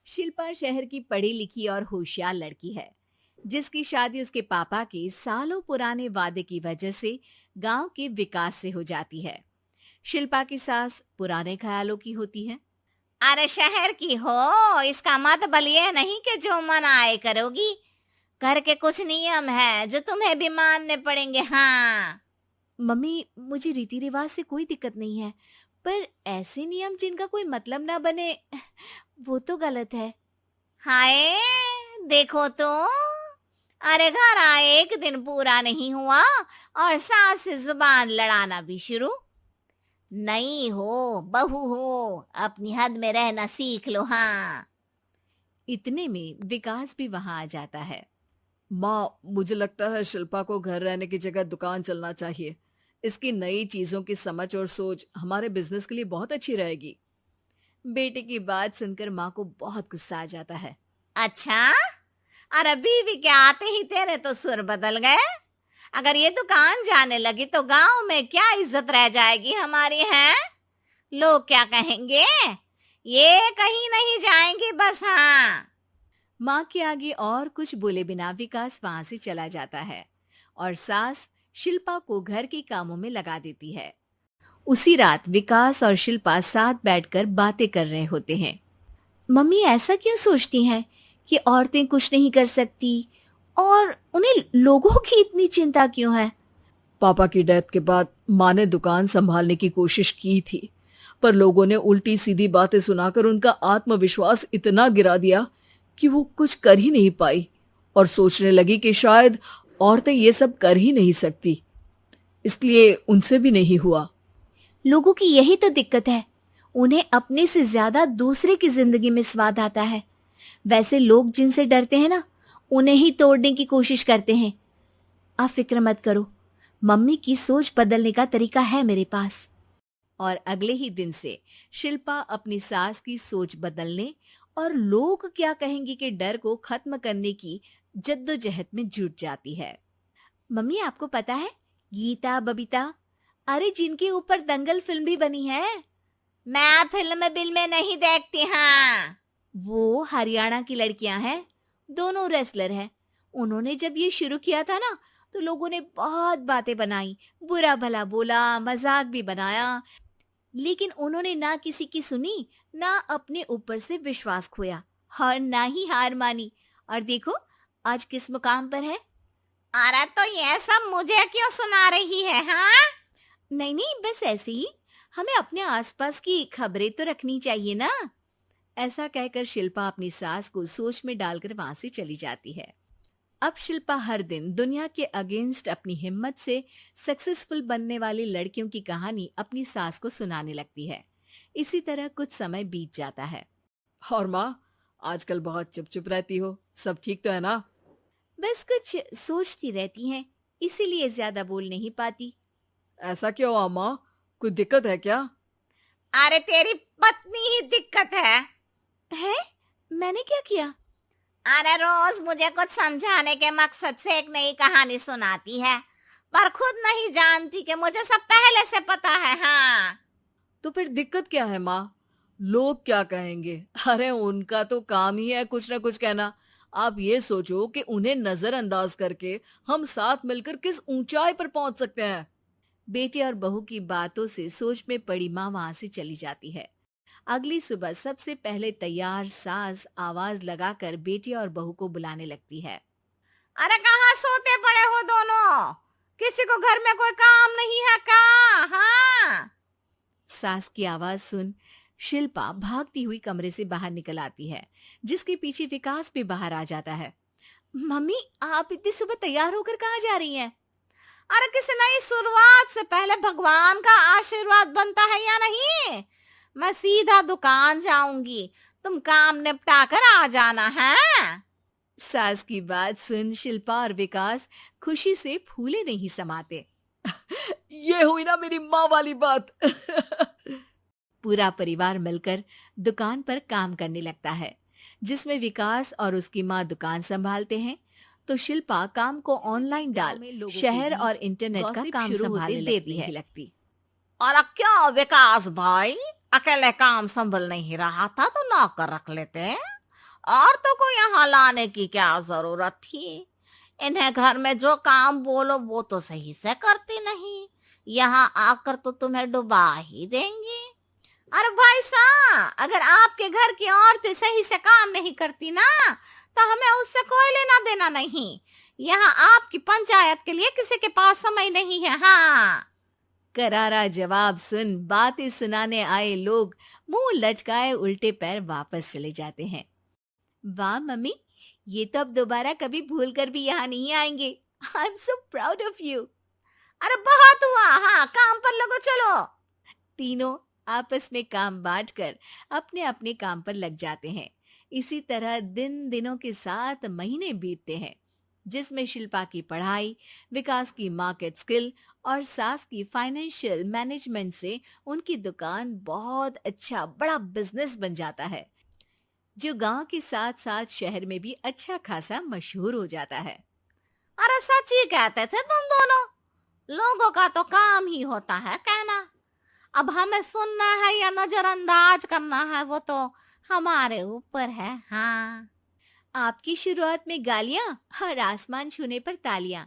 शिल्पा शहर की पढ़ी लिखी और होशियार लड़की है, जिसकी शादी उसके पापा के सालों पुराने वादे की वजह से गांव के विकास से हो जाती है। शिल्पा की सास पुराने ख्यालों की होती है। अरे शहर की हो, इसका मतलब ये नहीं कि जो मन आए करोगी। घर के कुछ नियम है जो तुम्हें भी मानने पड़ेंगे। हाँ। मम्मी, मुझे रीति रिवाज से कोई दिक्कत नहीं है, पर ऐसे नियम जिनका कोई मतलब ना बने, वो तो गलत है। हाय, देखो तो। अरे घर आए एक दिन पूरा नहीं हुआ और सास से जुबान लड़ाना भी शुरू। नई हो, बहू हो, अपनी हद में रहना सीख लो। हाँ। इतने में विकास भी वहां आ जाता है। माँ, मुझे लगता है शिल्पा को घर रहने की जगह दुकान चलना चाहिए। इसकी नई चीजों की समझ और सोच हमारे बिजनेस के लिए बहुत अच्छी रहेगी। बेटे की बात सुनकर माँ को बहुत गुस्सा आ जाता है। अच्छा, अरे बीवी के आते ही तेरे तो सुर बदल गए। अगर ये दुकान जाने लगी तो गांव में क्या इज्जत रह जाएगी हमारी है। लोग क्या कहेंगे। ये कहीं नहीं जाएंगी बस। हाँ। माँ के आगे और कुछ बोले बिना विकास वहां से चला जाता है और सास शिल्पा को घर के कामों में लगा देती है। उसी रात विकास और शिल्पा साथ बैठकर बातें कर रहे होते हैं। मम्मी ऐसा क्यों सोचती हैं कि औरतें कुछ नहीं कर सकती, और उन्हें लोगों की इतनी चिंता क्यों है? पापा की डेथ के बाद माँ ने दुकान संभालने की कोशिश की थी, पर लोगों ने उल्टी सीधी बातें सुनाकर उनका आत्मविश्वास इतना गिरा दिया कि वो कुछ कर ही नहीं पाई और सोचने लगी कि शायद औरतें ये सब कर ही नहीं सकती, इसलिए उनसे भी नहीं हुआ। लोगों की यही तो दिक्कत है, उन्हें अपने से ज्यादा दूसरे की जिंदगी में स्वाद आता है। वैसे लोग जिनसे डरते हैं ना, उन्हें ही तोड़ने की कोशिश करते हैं। आप फिक्र मत करो, मम्मी की सोच बदलने का तरीका है मेरे पास। और अगले ही दिन से शिल्पा अपनी सास की सोच बदलने और लोग क्या कहेंगे के डर को खत्म करने की जद्दोजहद में जुट जाती है। मम्मी, आपको पता है, गीता बबीता, अरे जिनके ऊपर दंगल फिल्म भी बनी है, मैं फिल्म बिल में नहीं देखती। हाँ। वो हरियाणा की लड़कियां हैं, दोनों रेसलर हैं। उन्होंने जब ये शुरू किया था ना, तो लोगों ने बहुत बातें बनाई, बुरा भला बोला, मजाक भी बनाया, लेकिन उन्होंने ना किसी की सुनी, ना अपने ऊपर से विश्वास खोया और ना ही हार मानी। और देखो आज किस मुकाम पर है। अरे तो ये सब मुझे क्यों सुना रही है। हाँ। नहीं नहीं, बस ऐसे ही, हमें अपने आसपास की खबरें तो रखनी चाहिए ना। ऐसा कहकर शिल्पा अपनी सास को सोच में डालकर वहां से चली जाती है। अब शिल्पा हर दिन दुनिया के अगेंस्ट अपनी हिम्मत से सक्सेसफुल बनने वाली लड़कियों की कहानी अपनी सास को सुनाने लगती है। इसी तरह कुछ समय बीत जाता है। और माँ, आजकल बहुत चुप चुप रहती हो, सब ठीक तो है ना? बस कुछ सोचती रहती हैं, इसीलिए ज्यादा बोल नहीं पाती। ऐसा क्यों हुआ माँ, कोई दिक्कत है क्या? अरे तेरी पत्नी ही दिक्कत है? मैंने क्या किया? अरे रोज मुझे कुछ समझाने के मकसद से एक नई कहानी सुनाती है, पर खुद नहीं जानती कि मुझे सब पहले से पता है। हाँ। तो फिर दिक्कत क्या है माँ? लोग क्या कहेंगे? अरे उनका तो काम ही है कुछ ना कुछ कहना। आप ये सोचो कि उन्हें नजरअंदाज करके हम साथ मिलकर किस ऊंचाई पर पहुंच सकते हैं। बेटे और बहू की बातों से सोच में पड़ी माँ वहां से चली जाती है। अगली सुबह सबसे पहले तैयार सास आवाज लगाकर बेटे और बहू को बुलाने लगती है। अरे कहाँ सोते पड़े हो दोनों? किसी को घर में कोई काम नहीं है का? हाँ। सास की आवाज सुन शिल्पा भागती हुई कमरे से बाहर निकल आती है, जिसके पीछे विकास भी बाहर आ जाता है। मम्मी, आप इतनी सुबह तैयार होकर कहाँ जा रही हैं? अरे किसी नई शुरुआत से पहले भगवान का आशीर्वाद बनता है या नहीं? मैं सीधा दुकान जाऊंगी, तुम काम निपटा कर आ जाना है। सास की बात सुन शिल्पा और विकास खुशी से फूले नहीं समाते। ये हुई ना मेरी माँ वाली बात। पूरा परिवार मिलकर दुकान पर काम करने लगता है, जिसमें विकास और उसकी माँ दुकान संभालते हैं, तो शिल्पा काम को ऑनलाइन डाल शहर और इंटरनेट का काम संभालने लगती। और क्यों विकास भाई, अकेले काम संभल नहीं रहा था तो नौकर रख लेते। औरतों को यहाँ लाने की क्या जरूरत थी? इन्हें घर में जो काम बोलो वो तो सही से करती नहीं, यहाँ आकर तो तुम्हें डुबा ही देंगी। अरे भाई साहब, अगर आपके घर की औरतें सही से काम नहीं करती ना, तो हमें उससे कोई लेना देना नहीं। यहाँ आपकी पंचायत के लिए किसी के पास समय नहीं है। हाँ। करारा जवाब सुन बातें सुनाने आए लोग मुंह लटकाए उल्टे पैर वापस चले जाते हैं। वाह मम्मी, ये तो अब दोबारा कभी भूल कर भी यहाँ नहीं आएंगे। I am so proud of you. अरे बहुत हुआ, हाँ काम पर लगो चलो। तीनों आपस में काम बांटकर अपने अपने काम पर लग जाते हैं। इसी तरह दिन दिनों के साथ महीने बीतते हैं, जिसमें शिल्पा की पढ़ाई, विकास की मार्केट स्किल और सास की फाइनेंशियल मैनेजमेंट से उनकी दुकान बहुत अच्छा बड़ा बिजनेस बन जाता है, जो गांव के साथ साथ शहर में भी अच्छा खासा मशहूर हो जाता है। अरे सच ही कहते थे तुम दोनों, लोगों का तो काम ही होता है कहना। अब हमें सुनना है या नजरअंदाज करना है वो तो हमारे ऊपर है। हाँ। आपकी शुरुआत में गालियां और आसमान छूने पर तालियां,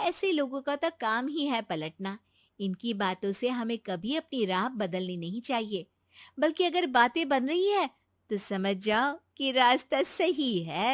ऐसे लोगों का तो काम ही है पलटना। इनकी बातों से हमें कभी अपनी राह बदलनी नहीं चाहिए, बल्कि अगर बातें बन रही है तो समझ जाओ कि रास्ता सही है।